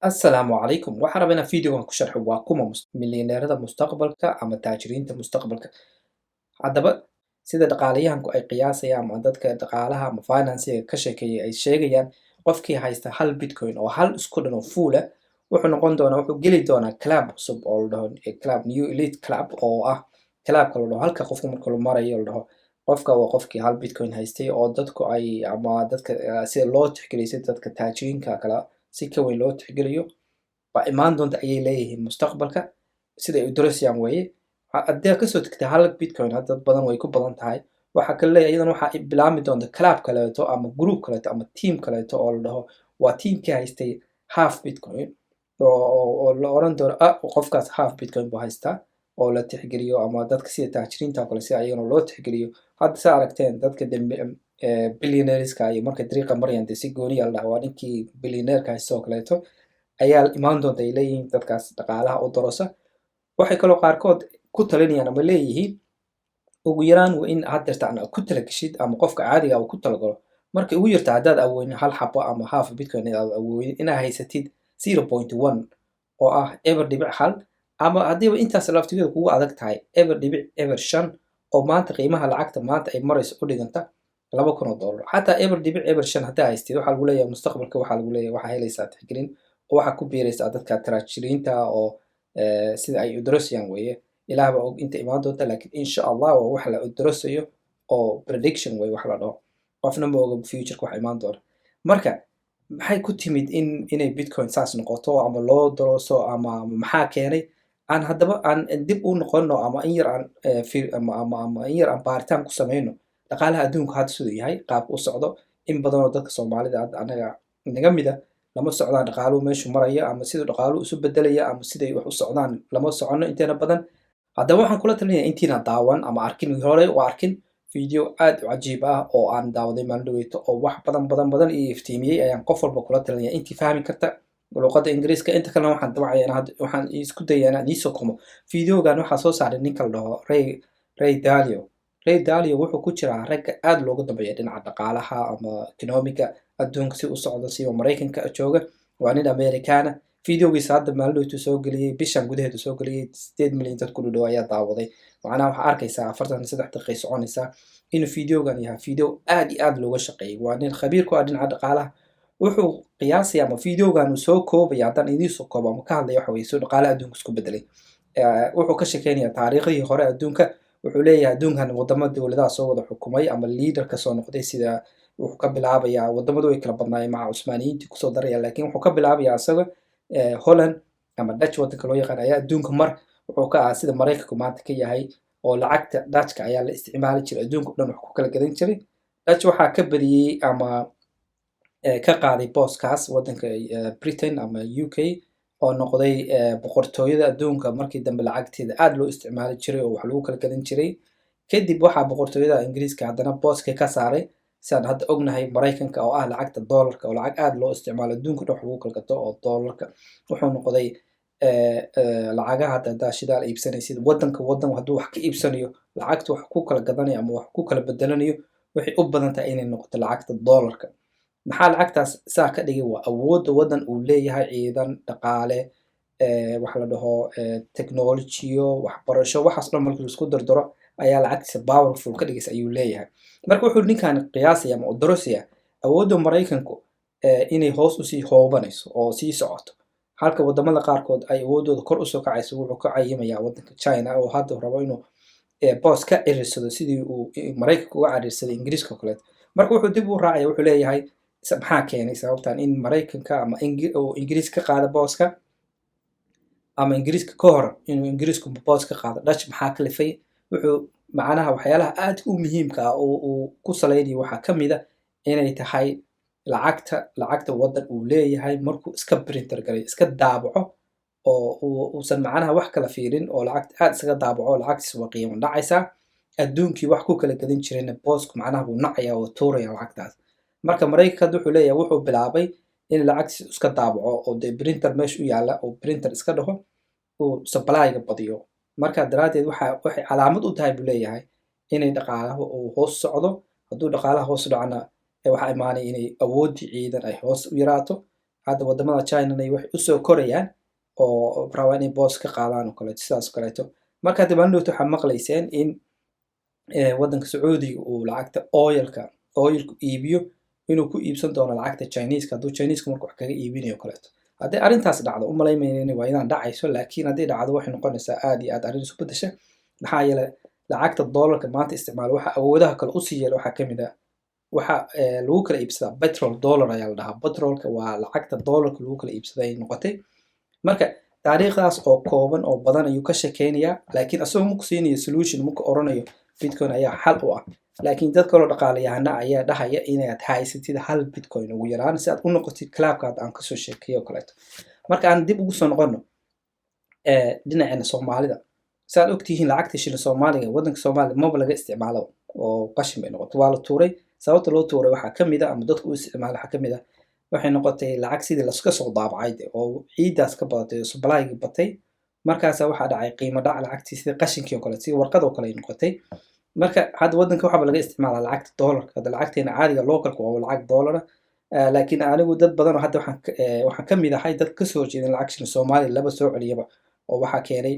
Assalaamu calaykum. Waxaan rabaa inaan fiidiyogan ku sharxo waa kuma milyaneerada mustaqbalka ama taajiriinta mustaqbalka. Haddaba, sida dhaqaalayahanku ay qiyaasayaan ama dadka dhaqaalaha ama financiga ka sheekeeyay ay sheegayaan, qofkii haysta hal Bitcoin oo hal isku dhan oo full ah wuxuu noqon doonaa wuxuu geli doonaa club cusub oo la dhaho club New Elite Club oo ah clubka la dhaho halka qofka marka la marayo la dhaho qofka waa qofkii hal Bitcoin haystay oo dadku ay ama dadka sida loo tixgeliyo sida dadka taajiriinka kala si ka weyn loo tixgeliyo baa imaan doonta ayay leeyihiin mustaqbalka sida ay u darasayaan weeye haddii kasoo tagtay hal Bitcoin dad badan way ku badan tahay waxaa kale leeyahay iyadana waxaa bilaami doonta club kaleeto ama group kaleeto ama team kaleeto oo la dhaho waa teamkii haystay half Bitcoin oo la oran doono qofkaas half Bitcoin buu haystaa oo la tixgeliyo ama dadka sida taajiriinta oo kale si ayagana loo tixgeliyo hadda saa aragteen dadka billionaireska iyo markay dariiqa marayaan dee si gooniya la dhaha waa ninkii billionaireka haysta oo kaleeto ayaa imaan doonta ay leeyihiin dadkaas dhaqaalaha u darasa waxay kaloo qaarkood ku talinayaan ama leeyihiin ugu yaraan waa in aad dirtaan ku talagashid ama qofka caadiga uu ku talagalo markay ugu yarta haddaad awoodin hal xabo ama half Bitcoin aad awoodin inaad haysatid 0.1 oo ah eber dhibic hal ama haddiiba intaas laftigeeda kugu adag tahay eber dhibic eber shan oo maanta qiimaha lacagta maanta ay marayso u dhiganta $2,000 xataa eber dhibic eber shan haddaa haystid waxaa lagu leeyahay mustaqbalka waxaa lagu leeyahay waxaa helaysaa tixgelin oo waxaa ku biiraysaa dadka taajiriinta oo sida ay u darasayaan weeye ilaah baa og inta imaan doonta laakiin insha allah waa wax la darasayo oo prediction way wax la dhaho qofna ma oga futureka wax imaan doona marka maxay ku timid inay Bitcoin saas noqoto ama loo daraso ama maxaa keenay aan haddaba aan dib u noqono ama in yar aan ama in yar aan baaritaan ku sameyno dhaqaalaha adduunka hadda siduu yahay qaabka u socdo in badan oo dadka Soomaalida hadda anaga naga mid ah lama socdaan dhaqaaluhu meeshu maraya ama siduu dhaqaaluhu isu bedelaya ama siday wax u socdaan lama socono inteena badan haddaba waxaan kula talinayaa intiina daawan ama arkin hore u arkin fiideo aad u cajiib ah oo aan daawaday maalin dhaweeto oo wax badan iyo iftiimiyey ayaan qof walba kula talinaya intii fahmi karta luqadda ingiriiska inta kalena waxaan dabacaya waxaan isku dayaa inaan iisoo komo fiideogan waxaa soo saaray ninka la dhaho Ray Dalio wuxuu ku jiraa ragga aad looga dambeeya dhinaca dhaqaalaha ama economiga adduunka si u socdo siba Mareykanka jooga waa nin Amerikaana fiideogiisa hadda maalin dhaweetu soo geliyey bishan gudaheedu soo geliyey 8 milyan dad ku dhow ayaa daawaday macnaha waxaa arkaysaa 43 daqiiqay soconaysaa inuu fiideogan yahay fiideo aad iyo aad looga shaqeeyay waa nin khabiir ku ah dhinaca dhaqaalaha wuxuu qiyaasaya ama fiideogan uu soo koobaya haddaan idiin soo koobo ama ka hadlaya waxa weeye soo dhaqaalaha adduunka isku bedelay wuxuu ka sheekeynayaa taariikhdii hore adduunka wuxuu leeyahay adduunkan wadamo dowladaha soo wada xukumay ama leader ka soo noqday sida wuxuu ka bilaabayaa wadamadu way kala badnaayeen maca Cusmaaniyiintii kusoo daraya laakiin wuxuu ka bilaabayaa isaga Holland ama Dutch wadanka loo yaqaan ayaa adduunka mar wuxuu ka ahaa sida Mareykanku maanta ka yahay oo lacagta Dutchka ayaa la isticmaali jiray adduunka dhan wax ku kala gadan jiray Dutch waxaa ka badiyey ama ka qaaday booskaas wadanka Britain ama UK oo noqday boqortooyada adduunka markii dambe lacagteeda aad loo isticmaali jiray oo wax lagu kala gadan jiray kadib waxaa boqortooyada Ingiriiska haddana booska ka saaray sidaan hadda ognahay Mareykanka oo ah lacagta dollarka oo lacag aad loo isticmaalo adduunka dhan wax lagu kala gato oo dollarka wuxuu noqday lacagaha hadda shidaal iibsanaysid wadan hadduu wax ka iibsanayo lacagta wax ku kala gadanayo ama wax ku kala bedelanayo waxay u badan tahay inay noqoto lacagta dollarka maxaa lacagtaas saa ka dhigay waa awoodda wadan uu leeyahay ciidan dhaqaale waxa la dhaho technology waxbarasho waxaas dhan markii la isku dardaro ayaa lacagtiisa powerful ka dhigaysa ayuu leeyahay marka wuxuu ninkan qiyaasaya ama darasaya awoodda Mareykanku inay hoos u sii hoobanayso oo sii socoto halka wadamada qaarkood ay awoodooda kor u soo kacayso wuxuu ka cayimayaa wadanka China oo hadda rabo inuu boos ka ciriirsado sidii uu Mareykanku uga ciriirsaday Ingiriiska oo kale marka wuxuu dib u raacaya wuxuu leeyahay maxaa keenay sababtan in Mareykanka ama Ingiriiska ka qaada booska ama Ingiriiska ka hor inuu Ingiriisku boos ka qaado Dutch maxaa kalifay wuxuu macnaha waxyaalaha aad u muhiimka ah oo ku saleynayo waxaa ka mid ah inay tahay lacagta wadan uu leeyahay markuu iska printer galay iska daabaco oo uusan macnaha wax kala fiirin oo lacagta aad isaga daabaco lacagtiisa waa qiimo dhacaysaa adduunkii wax ku kala gadan jirayna boosku macnaha wuu nacayaa oo tuuraya lacagtaas marka Mareykanka wuxuu leeyahay wuxuu bilaabay in lacagtiisa iska daabaco oo dee printer meesha u yaala oo printer iska dhaho uu supply-ga badiyo marka daraadeed waxay calaamad u tahay buu leeyahay inay dhaqaalaha uu hoos socdo hadduu dhaqaalaha hoos dhacna waxaa imaanaya inay awoodii ciidan ay hoos u yaraato hadda wadamada China ay wax u soo korayaan oo rabaan inay boos ka qaadaan oo kaleeto sidaas oo kaleeto. Marka hadda maandhowta waxaa maqlayseen in waddanka Sacuudiga uu lacagta oilku iibiyo inuu ku iibsan doono lacagta Chinese hadduu Chinese marka wax kaga iibinayo kaleeto. Haddii arrintaas dhacdo u malaynayno waa inaan dhacayso, laakiin haddii dhacdo waxay noqonaysaa aad iyo aad arrin isu beddesha. Maxaa yeelay lacagta dollarka maanta isticmaalo waxa awoodaha kale u sii yeelo waxaa ka mid ah waxa lagu kala iibsadaa petrol dollar ayaa la dhahaa. Petrolka waa lacagta dollarka lagu kala iibsaday noqotay. Marka taariikhdaas oo kooban oo badan ayuu ka shakeynayaa, laakiin asagoo ma ku siinayo solution ma ku oranayo Bitcoin ayaa xal u ah. Laakiin dad kale oo dhaqaaleyahana ayaa dhahaya inaad haysatid hal Bitcoin ugu yaraan si aad u noqotid clubka aan ka soo sheekeeyo kaleeto. Marka aan dib ugu soo noqono dhinaceena Soomaalida. Saad ogtihiin lacagta shilin Soomaaliga waddanka Soomaaliya maba laga isticmaalo oo qashin bay noqotay. Waa la tuuray. Sababta loo tuuray waxaa ka mid ah ama dadku u isticmaalo waxaa ka mid ah waxay noqotay lacag sidii la iska soo daabacay oo ciidaas ka badatay oo supply-ga batay. Markaas waxaa dhacay qiimo dhac lacagtii sida qashinkii oo kale si warqad oo kale ay noqotay. Marka hadda waddanka waxaa laga isticmaalaa lacagta dollarka. Hadda lacagteena caadiga localka waa lacag dollar ah. Laakiin anigu dad badan oo hadda waxaan ka mid ahay dad ka soo jeedin lacag shilin Soomaali laba soo celiyaba oo waxa keenay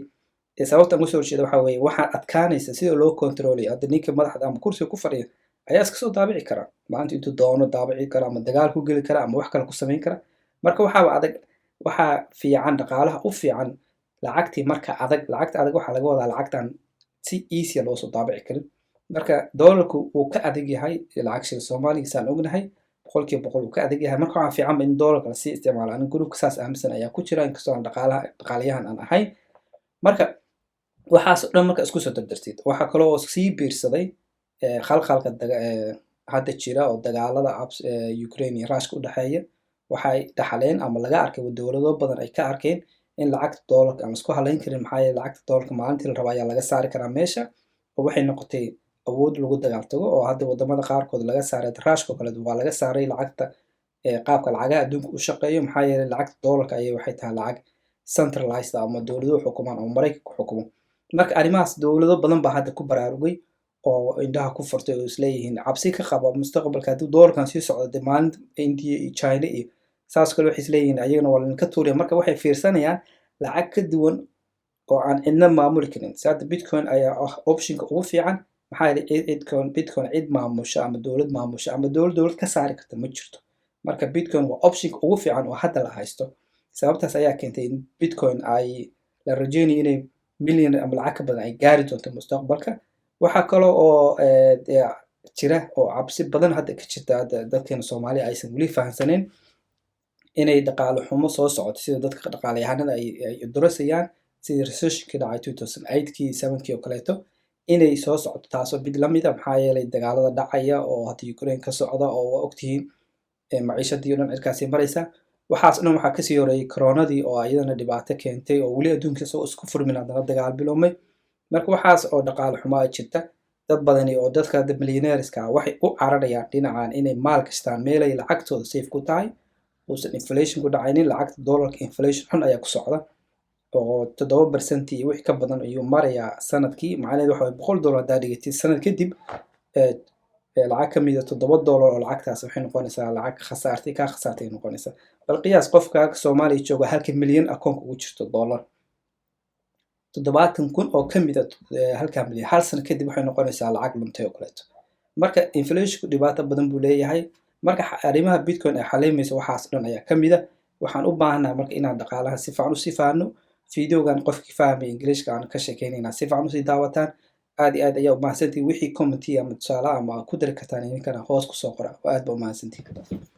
sababta aan u soo jeedo waxa weeye waxaan adkaanaysa sida loo controlay hadda ninka madaxda ama kursiga ku fadhiya ayaa iska soo daabici kara maanta intuu doono daabici kara ama dagaal ku geli kara ama wax kale ku samayn kara. Marka waxaa fiican dhaqaalaha u fiican lacagtii marka lacagta adag waxaa laga wadaa lacagtan si easy loo soo daabici karin. Marka dollarku wuu ka adag yahay lacag shilin Soomaaliga saan ognahay 100% wuu ka adag yahay. Marka waxaa fiican in dollarka la sii isticmaalo. Aniga groupka saas aaminsan ayaa ku jira inkastoo aan dhaqaalayahan aan ahayn. Marka waxaas oo dhan marka isku soo dardartid waxaa kaloo sii biirsaday khalkhalka hadda jira oo dagaalada Ukraine iyo Russia u dhaxeeya. Waxay dhaxaleen ama laga arkay dowlado badan ay ka arkeen in lacagta dollarka aan isku halayn karin. Maxaa yeelay lacagta dollarka maalintii la rabo ayaa laga saari karaa meesha oo waxay noqotay awood lagu dagaaltago oo hadda wadamada qaarkood laga saaray. Russia oo kale waa laga saaray lacagta qaabka lacagaha adduunka u shaqeeyo. Maxaa yeelay lacagta dollarka ayay waxay tahay lacag centralized ama dowladuhu xukumaan ama Mareykanku xukumo. Marka arrimahaas dowlado badan baa hadda ku baraarugay oo indhaha ku furtay oo isleeyihiin cabsi ka qaba mustaqbalka haddii dollarkan sii socdo maalinta India iyo China iyo saas kale waxay isleeyihiin ayagana waa ka tuuraya. Marka waxay fiirsanayaan lacag ka duwan oo aan cidna maamuli karin. Saada Bitcoin ayaa ah optionka ugu fiican. Maxaa yeelay Bitcoin cid maamusha ama dowlad ka saari karta ma jirto. Marka Bitcoin waa optionka ugu fiican oo hadda la haysto. Sababtaas ayaa keentay in Bitcoin ay la rajeynayo inay milyan ama lacag ka badan ay gaari doonto mustaqbalka. Waxaa kaloo oo jira oo cabsi badan hadda ka jirta dadkeena Soomaaliya aysan weli fahansaneyn inay dhaqaale xumo soo socoto sida dadka dhaqaaleyahanada ay durasayaan sidii recession-kii dhacay 2008kii 7kii oo kaleeto inay soo socoto taasoo mid la mid ah. Maxaa yeelay dagaalada dhacaya oo hadda Ukraine ka socda oo waa ogtihiin maciishadii oo dhan cirkaasay maraysa. waxaas dhan waxaa kasii horeeyay koronadii oo iyadana dhibaato keentay oo weli adduunka isku furmin haddana dagaal biloomay. Marka waxaas oo dhaqaale xumo ay jirta dad badani oo dadka millionaireska waxay u cararayaan dhinacan inay maal gashtaan meelay lacagtooda safe ku tahay uusan inflation ku dhacaynin. lacagta dollarka inflation xun ayaa ku socda oo 7% iyo wixii ka badan ayuu marayaa sanadkii. macnaheedu waxa $100 haddaad dhigatid sanad kadib lacag ka mid ah $7 oo lacagtaas waxay noqonaysaa lacag khasaartay noqonaysaa. bal qiyaas qofka Soomaaliya jooga halka milyan akoonka ugu jirto dollar 70,000 oo ka mid ah halka milyan hal sano kadib waxay noqonaysaa lacag luntay oo kaleeto. marka inflation dhibaato badan buu leeyahay. marka arrimaha Bitcoin ay xaleymayso waxaas dhan ayaa ka mid ah. waxaan u baahanahay marka inaan dhaqaalaha si fiican u sii fahanno. fiidiyogan qofkii fahmay Ingiriiska aan ka sheekeynayna si fiican u sii daawataan. aad iyo aad ayaa u mahadsantihiin. wixii comment ama tusaale ama ku dari kartaan idinkana hoos ku soo qora. aad baa u mahadsantihiin.